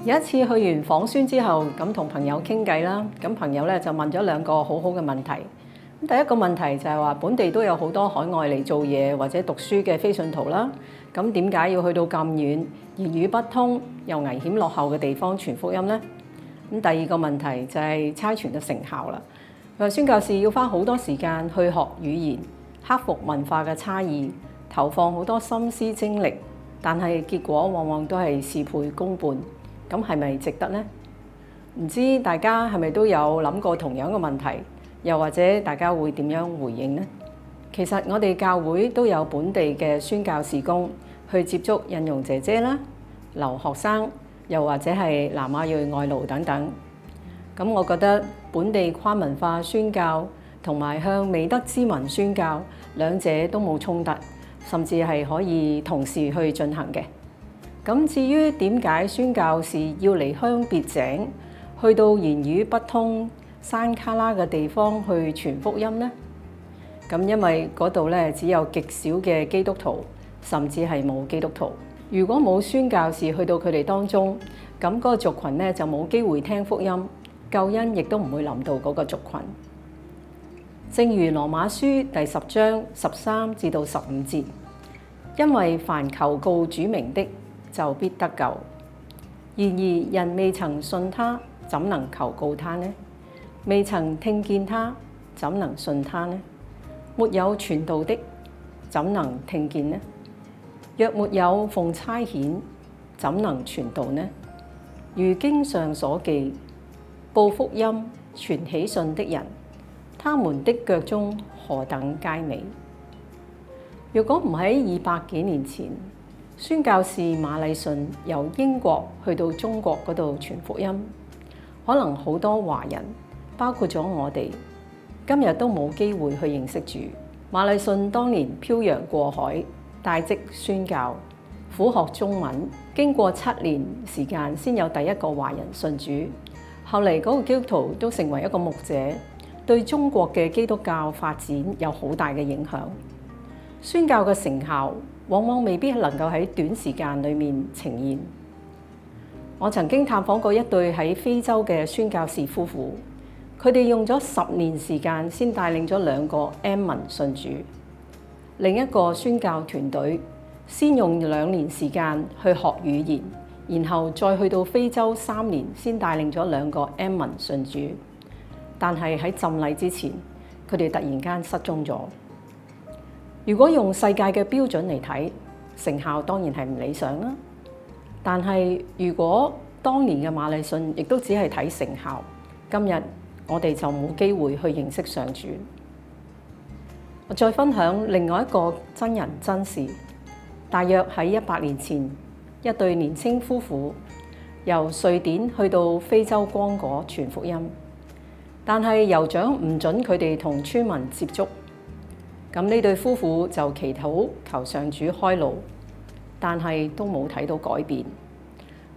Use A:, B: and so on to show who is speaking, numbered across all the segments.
A: 有一次去完訪宣之後，咁同朋友傾偈啦，咁朋友咧就問咗兩個好好嘅問題。咁第一個問題就係話，本地都有好多海外嚟做嘢或者讀書嘅非信徒啦，咁點解要去到咁遠、言語不通又危險落後嘅地方傳福音呢？咁第二個問題就係差傳嘅成效啦。佢話宣教士要花好多時間去學語言，克服文化嘅差異，投放好多心思精力，但係結果往往都係事倍功半。咁係咪值得呢？唔知大家係咪都有諗過同樣嘅問題，又或者大家會點樣回應呢？其實我哋教會都有本地嘅宣教事工去接觸印傭姐姐啦、留學生，又或者係南亞裔外勞等等。咁我覺得本地跨文化宣教同埋向美德之民宣教，兩者都冇衝突，甚至係可以同時去進行嘅。咁至於點解宣教士要離鄉別井，去到言語不通、山卡拉嘅地方去傳福音呢？咁因為嗰度咧只有極少嘅基督徒，甚至係冇基督徒。如果冇宣教士去到佢哋當中，咁嗰個族群咧就冇機會聽福音，救恩亦都唔會臨到嗰個族群。正如羅馬書第10章13至到15節，因為凡求告主名的，就必得救。然而人未曾信他，怎能求告他呢？未曾聽見他，怎能信他呢？沒有傳道的，怎能聽見呢？若沒有奉差遣，怎能傳道呢？如經上所記，報福音、傳喜信的人，他們的腳蹤何等佳美！若果唔喺200幾年前，宣教士馬禮遜由英國去到中國嗰度傳福音，可能好多華人，包括咗我哋，今日都冇機會去認識主。馬禮遜當年漂洋過海，帶職宣教，苦學中文，經過7年時間先有第一個華人信主。後嚟嗰個基督徒都成為一個牧者，對中國嘅基督教發展有好大嘅影響。宣教嘅成效往往未必能夠喺短時間裏面呈現。我曾經探訪過一對喺非洲嘅宣教士夫婦，佢哋用咗10年時間先帶領咗2個 M 民信主。另一個宣教團隊先用2年時間去學語言，然後再去到非洲3年先帶領咗2個 M 民信主。但係喺浸禮之前，佢哋突然間失蹤咗。如果用世界嘅標準嚟睇，成效當然係唔理想啦。但係如果當年嘅馬禮遜亦都只係睇成效，今日我哋就冇機會去認識上主。我再分享另外一個真人真事，大約喺100年前，一對年輕夫婦由瑞典去到非洲剛果傳福音，但係酋長唔准佢哋同村民接觸。咁呢對夫婦就祈禱求上主開路，但係都冇睇到改變。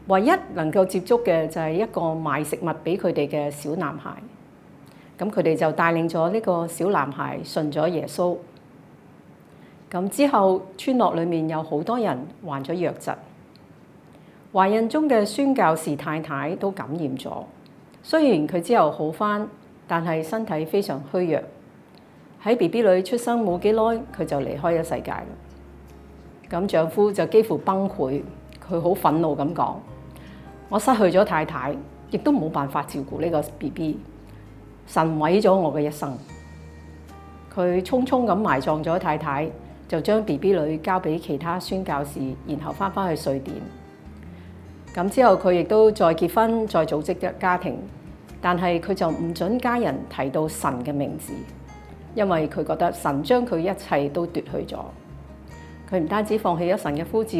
A: 唯一能夠接觸嘅就係一個賣食物俾佢哋嘅小男孩。咁佢哋就帶領咗呢個小男孩信咗耶穌。咁之後村落裏面有好多人患咗瘧疾，懷孕中嘅宣教士太太都感染咗。雖然佢之後好返，但係身體非常虛弱。喺 BB 女出生冇幾耐，佢就離開咗世界啦。咁丈夫就幾乎崩潰，佢好憤怒咁講：我失去咗太太，亦都冇辦法照顧呢個 BB， 神毀咗我嘅一生。佢匆匆咁埋葬咗太太，就將 BB 女交俾其他宣教士，然後返去瑞典。咁之後佢亦都再結婚，再組織家庭，但係佢就唔准家人提到神嘅名字。因為佢覺得神將佢一切都奪去咗，佢唔單止放棄咗神嘅呼召，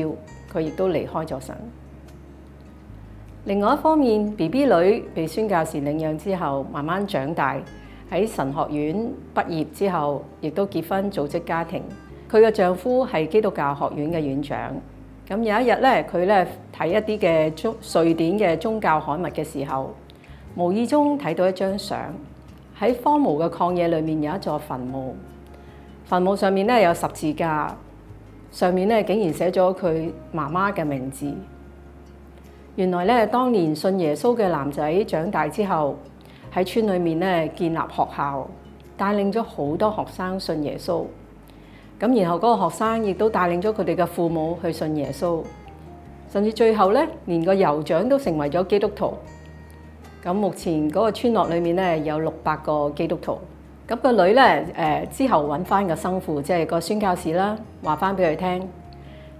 A: 佢亦都離開咗神。另外一方面 ，BB 女被宣教士領養之後，慢慢長大，喺神學院畢業之後，亦都結婚組織家庭。佢嘅丈夫係基督教學院嘅院長。咁有一日咧，佢咧睇一啲嘅瑞典嘅宗教刊物嘅時候，無意中睇到一張相。喺荒蕪嘅曠野裏面有一座墳墓，墳墓上面咧有十字架，上面咧竟然寫咗佢媽媽嘅名字。原來咧，當年信耶穌嘅男仔長大之後，喺村裏面咧建立學校，帶領咗好多學生信耶穌。咁然後嗰個學生亦都帶領咗佢哋嘅父母去信耶穌，甚至最後咧，連個酋長都成為咗基督徒。咁目前嗰個村落裏面咧有600個基督徒。咁個女咧之後揾翻個生父，即係個宣教士啦，話翻俾佢聽：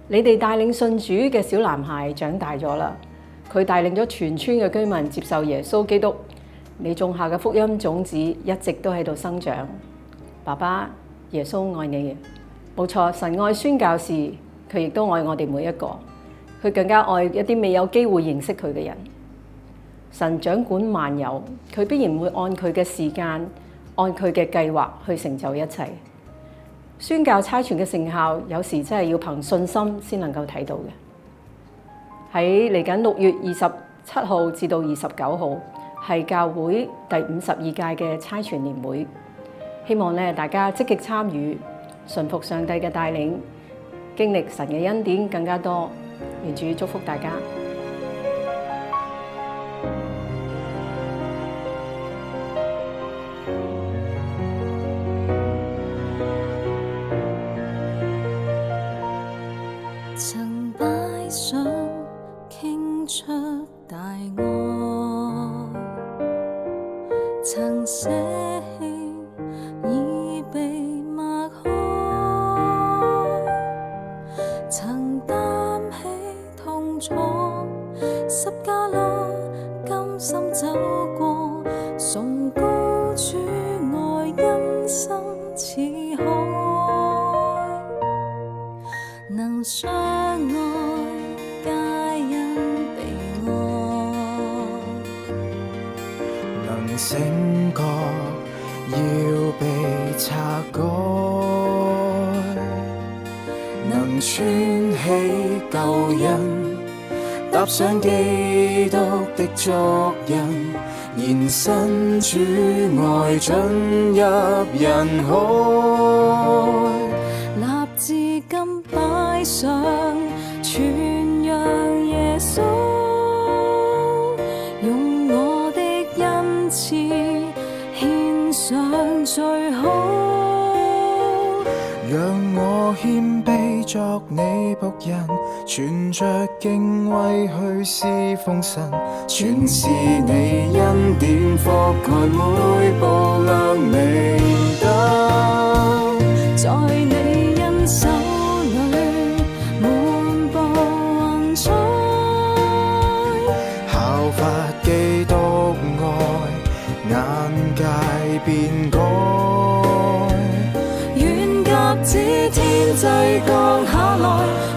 A: 你哋帶領信主嘅小男孩長大咗啦，佢帶領咗全村嘅居民接受耶穌基督。你種下嘅福音種子一直都喺度生長。爸爸，耶穌愛你。冇錯，神愛宣教士，佢亦都愛我哋每一個。佢更加愛一啲未有機會認識佢嘅人。神掌管萬有，佢必然會按佢嘅時間，按佢嘅計劃去成就一切。宣教差傳嘅成效，有時真係要憑信心先能夠睇到嘅。喺嚟緊6月27號至到29號，係教會第52屆嘅差傳年會。希望咧大家積極參與，順服上帝嘅帶領，經歷神嘅恩典更加多。願主祝福大家。
B: 曾擺上傾出大愛，曾捨棄已被擘開，曾擔起痛楚十架路，甘心走過，崇高主愛因生似海，能相愛皆因被愛，
C: 能醒覺要被拆改，能穿起舊恩，踏上基督的足印，延伸主愛進入人海。
B: 立志今擺上傳揚耶穌，用我的恩賜獻上最好，
C: 讓我謙卑作你僕人，存着敬畏去侍奉神，全是你恩典覆蓋每步亮明燈，
B: 在你恩手裏滿布雲彩，
C: 效法基督愛，眼界變改，
B: 願鴿子天際降下來，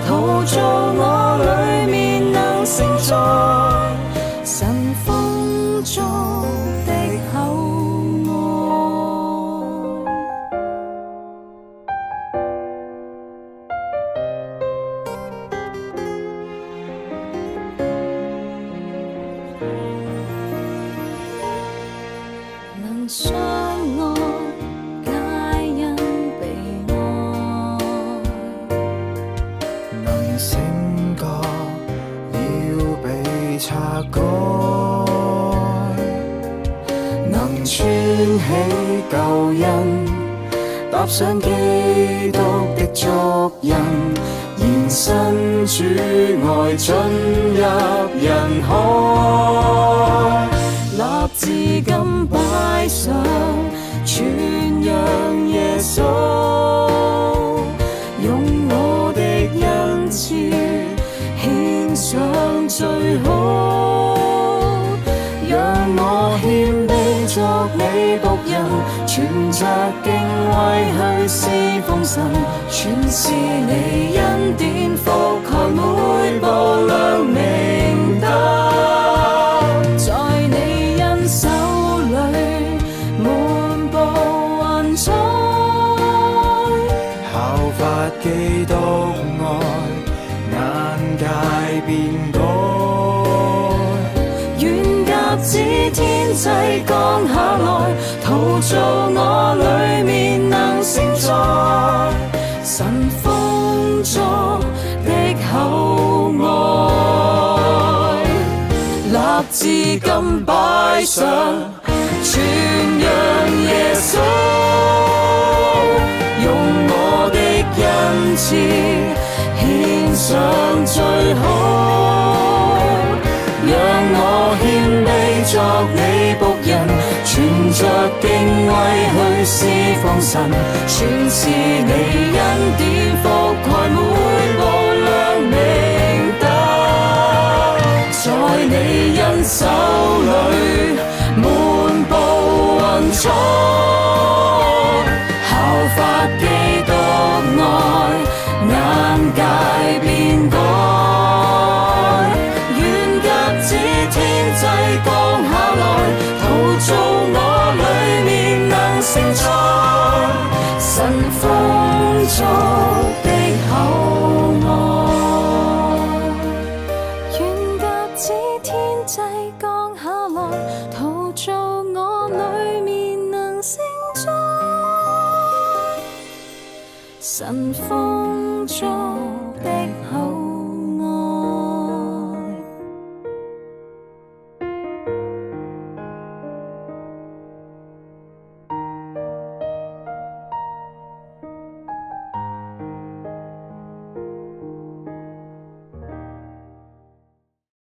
B: 陶造我裡面能承載神豐足的厚愛，能相愛皆因被愛，
C: 能醒覺要被拆改，能穿起舊恩，踏上基督的足印，延伸主愛進入人海。
B: 立志今擺上傳揚耶穌，用我的恩賜獻上最好，讓我謙卑作你僕人，存着敬畏去侍奉神，全是你恩典覆蓋每步亮明燈，在你恩手裏滿布雲彩，
C: 效法基督愛，眼界變改，
B: 願鴿子天際降下來，陶造我裡面能承載神豐足的厚愛。至今擺上，傳揚耶穌，用我的恩賜獻上最好，讓我獻卑作你僕人，存着敬畏去侍奉神，全是你恩典覆蓋每步亮明燈，在你恩手裏滿布雲彩，效法基督愛，眼界變改，願鴿子天際降下來，陶造我裏面能承載神豐足的厚愛，願鴿子天際降下來，陶造我裏面能承載神豐足。